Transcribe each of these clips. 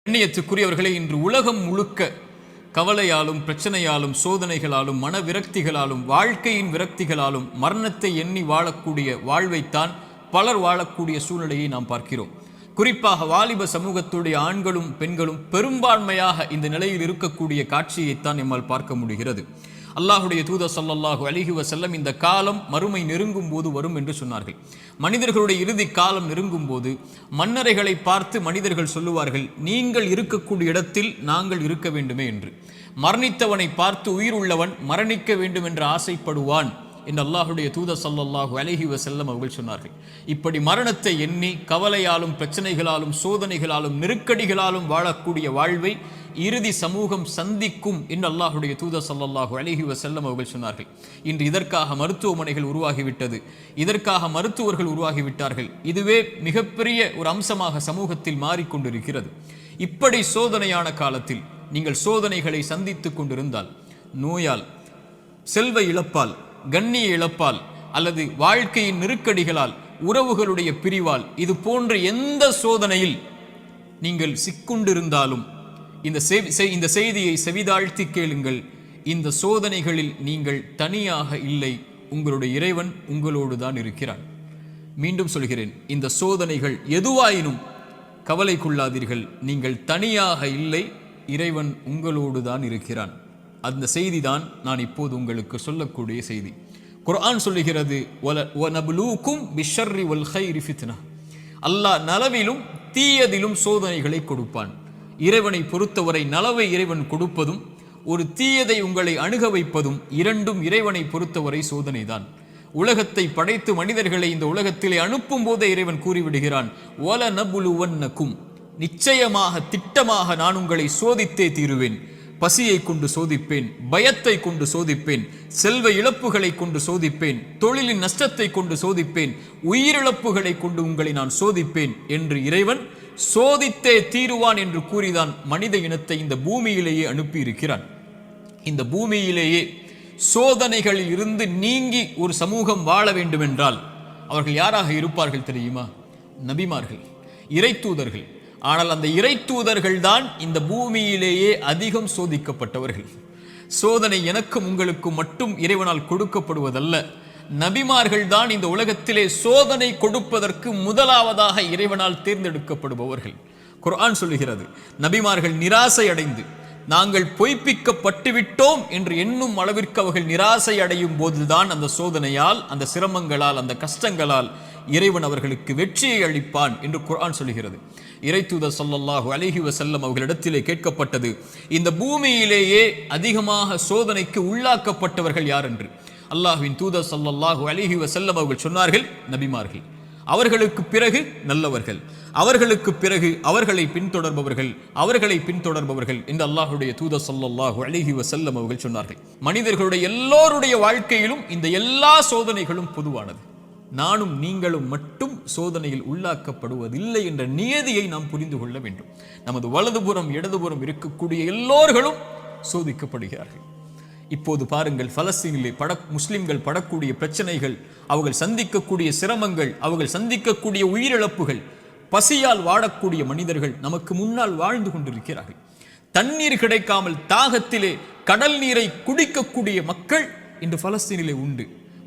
கண்ணியத்துக்குரியவர்களே, இன்று உலகம் முழுக்க கவலையாலும் பிரச்சனையாலும் சோதனைகளாலும் மன விரக்திகளாலும் வாழ்க்கையின் விரக்திகளாலும் மரணத்தை எண்ணி வாழக்கூடிய வாழ்வைத்தான் பலர் வாழக்கூடிய சூழ்நிலையை நாம் பார்க்கிறோம். குறிப்பாக வாலிப சமூகத்துடைய ஆண்களும் பெண்களும் பெரும்பான்மையாக இந்த நிலையில் இருக்கக்கூடிய காட்சியைத்தான் நம்மால் பார்க்க முடிகிறது. அல்லாஹுடைய தூதர் ஸல்லல்லாஹு அலைஹி வஸல்லம் இந்த காலம் மறுமை நெருங்கும் போது வரும் என்று சொன்னார்கள். மனிதர்களுடைய இறுதி காலம் நெருங்கும் போது மன்னரைகளை பார்த்து மனிதர்கள் சொல்லுவார்கள், நீங்கள் இருக்கக்கூடிய இடத்தில் நாங்கள் இருக்க வேண்டுமே என்று. மரணித்தவனை பார்த்து உயிர் உள்ளவன் மரணிக்க வேண்டும் என்று ஆசைப்படுவான் என்று அல்லாஹுடைய தூதர் ஸல்லல்லாஹு அலைஹி வஸல்லம் அவர்கள் சொன்னார்கள். இப்படி மரணத்தை எண்ணி கவலையாலும் பிரச்சனைகளாலும் சோதனைகளாலும் நெருக்கடிகளாலும் வாழக்கூடிய வாழ்வை இறுதி சமூகம் சந்திக்கும் என்று அல்லாஹுடைய தூதர் ஸல்லல்லாஹு அலைஹி வஸல்லம் அவர்கள் சொன்னார்கள். இன்று இதற்காக மருத்துவமனைகள் உருவாகிவிட்டது, இதற்காக மருத்துவர்கள் உருவாகிவிட்டார்கள். இதுவே மிகப்பெரிய ஒரு அம்சமாக சமூகத்தில் மாறிக்கொண்டிருக்கிறது. இப்படி சோதனையான காலத்தில் நீங்கள் சோதனைகளை சந்தித்துக் கொண்டிருந்தால், நோயால், செல்வ இழப்பால், கண்ணிய இழப்பால் அல்லது வாழ்க்கையின் நெருக்கடிகளால், உறவுகளுடைய பிரிவால், இது போன்ற எந்த சோதனையில் நீங்கள் சிக்குண்டிருந்தாலும் இந்த செய்தியை செவிதாழ்த்தி கேளுங்கள். இந்த சோதனைகளில் நீங்கள் தனியாக இல்லை, உங்களுடைய இறைவன் உங்களோடு தான் இருக்கிறான். மீண்டும் சொல்கிறேன், இந்த சோதனைகள் எதுவாயினும் கவலை கொள்ளாதீர்கள், நீங்கள் தனியாக இல்லை, இறைவன் உங்களோடு தான் இருக்கிறான். அந்த செய்தி தான் நான் இப்போது உங்களுக்கு சொல்லக்கூடிய செய்தி. குர்ஆன் சொல்லுகிறது, வனப்லூக்கும் பிஷ்ஷர்ரி வல் கைரி ஃபித்னா. அல்லாஹ் நலவிலும் தீயதிலும் சோதனைகளை கொடுப்பான். இறைவனை பொறுத்தவரை நலவை இறைவன் கொடுப்பதும் ஒரு தீயதை உங்களை அணுக வைப்பதும் இரண்டும் இறைவனை பொறுத்தவரை சோதனைதான். உலகத்தை படைத்து மனிதர்களை இந்த உலகத்திலே அனுப்பும் போதே இறைவன் கூறிவிடுகிறான், வலனபுலுவன்னக்கும், நிச்சயமாக திட்டமாக நான் உங்களை சோதித்தே தீருவேன். பசியை கொண்டு சோதிப்பேன், பயத்தை கொண்டு சோதிப்பேன், செல்வ இழப்புகளை கொண்டு சோதிப்பேன், தொழிலின் நஷ்டத்தை கொண்டு சோதிப்பேன், உயிரிழப்புகளை கொண்டு உங்களை நான் சோதிப்பேன் என்று இறைவன் சோதித்தே தீருவான் என்று கூறிதான் மனித இனத்தை இந்த பூமியிலேயே அனுப்பி இருக்கிறான். இந்த பூமியிலேயே சோதனைகளில் இருந்து நீங்கி ஒரு சமூகம் வாழ வேண்டும் என்றால் அவர்கள் யாராக இருப்பார்கள் தெரியுமா? நபிமார்கள், இறை தூதர்கள். ஆனால் அந்த இறை தூதர்கள் தான் இந்த பூமியிலேயே அதிகம் சோதிக்கப்பட்டவர்கள். சோதனை எனக்கும் உங்களுக்கும் மட்டும் இறைவனால் கொடுக்கப்படுவதல்ல, நபிமார்கள் தான் இந்த உலகத்திலே சோதனை கொடுப்பதற்கு முதலாவதாக இறைவனால் தேர்ந்தெடுக்கப்படுபவர்கள். குர்ஆன் சொல்லுகிறது, நபிமார்கள் நிராசை அடைந்து நாங்கள் பொய்ப்பிக்கப்பட்டு விட்டோம் என்று எண்ணும் அளவிற்கு அவர்கள் நிராசை அடையும் போதுதான் அந்த சோதனையால், அந்த சிரமங்களால், அந்த கஷ்டங்களால் இறைவன் அவர்களுக்கு வெற்றியை அளிப்பான் என்று குர்ஆன் சொல்லுகிறது. இறை தூதர் ஸல்லல்லாஹு அலைஹி வஸல்லம் அவர்களிடத்திலே கேட்கப்பட்டது, இந்த பூமியிலேயே அதிகமாக சோதனைக்கு உள்ளாக்கப்பட்டவர்கள் யார் என்று. அல்லாஹ்வின் தூதர் ஸல்லல்லாஹு அலைஹி வஸல்லம் அவர்கள் சொன்னார்கள், நபிமார்கள். அவர்களுக்கு பிறகு நல்லவர்கள், அவர்களுக்கு பிறகு அவர்களை பின்தொடர்பவர்கள் என்று அல்லாஹ்வுடைய தூதர் ஸல்லல்லாஹு அலைஹி வஸல்லம் அவர்கள் சொன்னார்கள். மனிதர்களுடைய எல்லோருடைய வாழ்க்கையிலும் இந்த எல்லா சோதனைகளும் பொதுவானது. நானும் நீங்களும் மட்டும் சோதனையில் உள்ளாக்கப்படுவதில்லை என்ற நியதியை நாம் புரிந்து கொள்ள வேண்டும். நமது வலதுபுறம் இடதுபுறம் இருக்கக்கூடிய எல்லோர்களும் சோதிக்கப்படுகிறார்கள். இப்போது பாருங்கள், பலஸ்தீனிலே முஸ்லிம்கள் படக்கூடிய பிரச்சனைகள், அவர்கள் சந்திக்கக்கூடிய சிரமங்கள், அவர்கள் சந்திக்கக்கூடிய உயிரிழப்புகள், பசியால் வாழக்கூடிய மனிதர்கள் நமக்கு முன்னால் வாழ்ந்து கொண்டிருக்கிறார்கள். தண்ணீர் கிடைக்காமல் தாகத்திலே கடல் நீரை குடிக்கக்கூடிய மக்கள் இன்று பலஸ்தீனிலே உண்டு.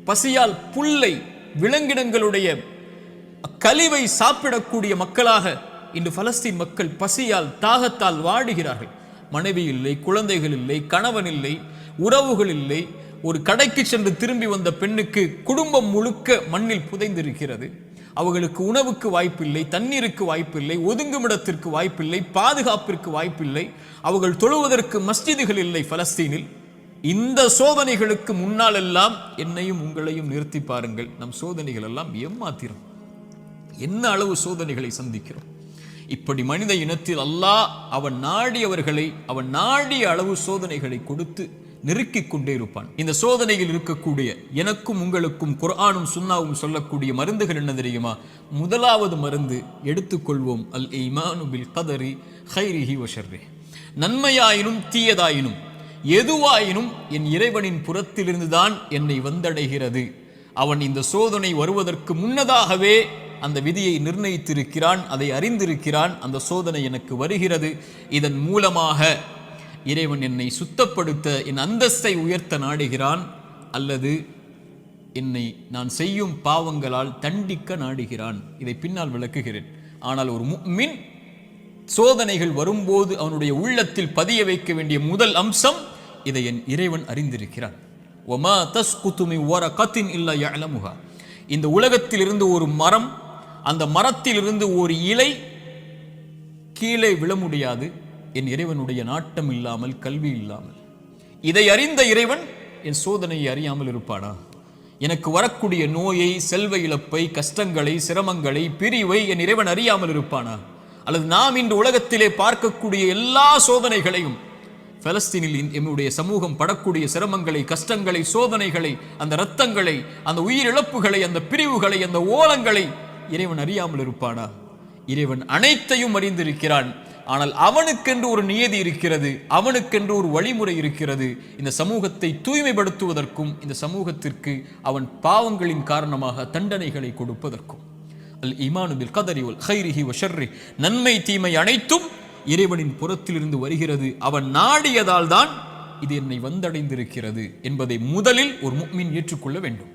பசியால் புல்லை, விலங்கினங்களுடைய கழிவை சாப்பிடக்கூடிய மக்களாக இன்று பலஸ்தீன் மக்கள் பசியால் தாகத்தால் வாடுகிறார்கள். மனைவி இல்லை, குழந்தைகள் இல்லை, கணவன் இல்லை, உறவுகள் இல்லை. ஒரு கடைக்கு சென்று திரும்பி வந்த பெண்ணுக்கு குடும்பம் முழுக்க மண்ணில் புதைந்திருக்கிறது. அவர்களுக்கு உணவுக்கு வாய்ப்பில்லை, தண்ணீருக்கு வாய்ப்பில்லை, ஒதுங்குமிடத்திற்கு வாய்ப்பில்லை, பாதுகாப்பிற்கு வாய்ப்பில்லை. அவர்கள் தொழுவதற்கு மஸ்ஜிதுகள் இல்லை பலஸ்தீனில். இந்த சோதனைகளுக்கு முன்னால் எல்லாம் என்னையும் உங்களையும் நிறுத்தி பாருங்கள். நம் சோதனைகள் எல்லாம் ஏமாத்திரம். என்ன அளவு சோதனைகளை சந்திக்கிறோம். இப்படி மனித இனத்தில் அல்லாஹ் அவன் நாடியவர்களை அவன் நாடிய அளவு சோதனைகளை கொடுத்து நெருக்கிக் கொண்டே இருப்பான். இந்த சோதனையில் இருக்கக்கூடிய எனக்கும் உங்களுக்கும் குர்ஆனும் சுன்னாவும் சொல்லக்கூடிய மருந்துகள் என்ன தெரியுமா? முதலாவது மருந்து எடுத்துக்கொள்வோம், அல் ஈமானு பில் கதரி கைரிஹி வ ஷர்ரிஹி. நன்மையாயினும் தீயதாயினும் எதுவாயினும் என் இறைவனின் புறத்திலிருந்துதான் என்னை வந்தடைகிறது. அவன் இந்த சோதனை வருவதற்கு முன்னதாகவே அந்த விதியை நிர்ணயித்திருக்கிறான், அதை அறிந்திருக்கிறான். அந்த சோதனை எனக்கு வருகிறது, இதன் மூலமாக இறைவன் என்னை சுத்தப்படுத்த, என் அந்தஸ்தை உயர்த்த நாடுகிறான், அல்லது என்னை நான் செய்யும் பாவங்களால் தண்டிக்க நாடுகிறான். இதை பின்னால் விளக்குகிறேன். ஆனால் ஒரு முஃமின் சோதனைகள் வரும்போது அவனுடைய உள்ளத்தில் பதிய வைக்க வேண்டிய முதல் அம்சம், இதை என் இறைவன் அறிந்திருக்கிறான். வமா தஸ்குது மின் வரகத்தின் இல்லா யஅலமுஹா. இந்த உலகத்தில் இருந்து ஒரு மரம், அந்த மரத்தில் இருந்து ஒரு இலை கீழே விழ முடியாது, என் இறைவனுடைய நாட்டம் இல்லாமல், கல்வி இல்லாமல். இதை அறிந்த இறைவன் என் சோதனையை அறியாமல் இருப்பானா? எனக்கு வரக்கூடிய நோயை, செல்வ இழப்பை, கஷ்டங்களை, சிரமங்களை, பிரிவை என் இறைவன் அறியாமல் இருப்பானா? அல்லது நாம் இன்று உலகத்திலே பார்க்கக்கூடிய எல்லா சோதனைகளையும், பலஸ்தீனில் என்னுடைய சமூகம் படக்கூடிய சிரமங்களை, கஷ்டங்களை, சோதனைகளை, அந்த இரத்தங்களை, அந்த உயிரிழப்புகளை, அந்த பிரிவுகளை, அந்த ஓலங்களை இறைவன் அறியாமல் இருப்பானா? இறைவன் அனைத்தையும் அறிந்திருக்கிறான். ஆனால் அவனுக்கென்று ஒரு நியதி இருக்கிறது, அவனுக்கென்று ஒரு வழிமுறை இருக்கிறது. இந்த சமூகத்தை தூய்மைப்படுத்துவதற்கும், இந்த சமூகத்திற்கு அவன் பாவங்களின் காரணமாக தண்டனைகளை கொடுப்பதற்கும். அல் ஈமானு பில் கதரி வல் கைரிஹி வ ஷர்ரி. நன்மை தீமை அனைத்தும் இறைவனின் புறத்திலிருந்து வருகிறது. அவன் நாடியதால் தான் இது என்னை வந்தடைந்திருக்கிறது என்பதை முதலில் ஒரு முஃமின் ஏற்றுக்கொள்ள வேண்டும்.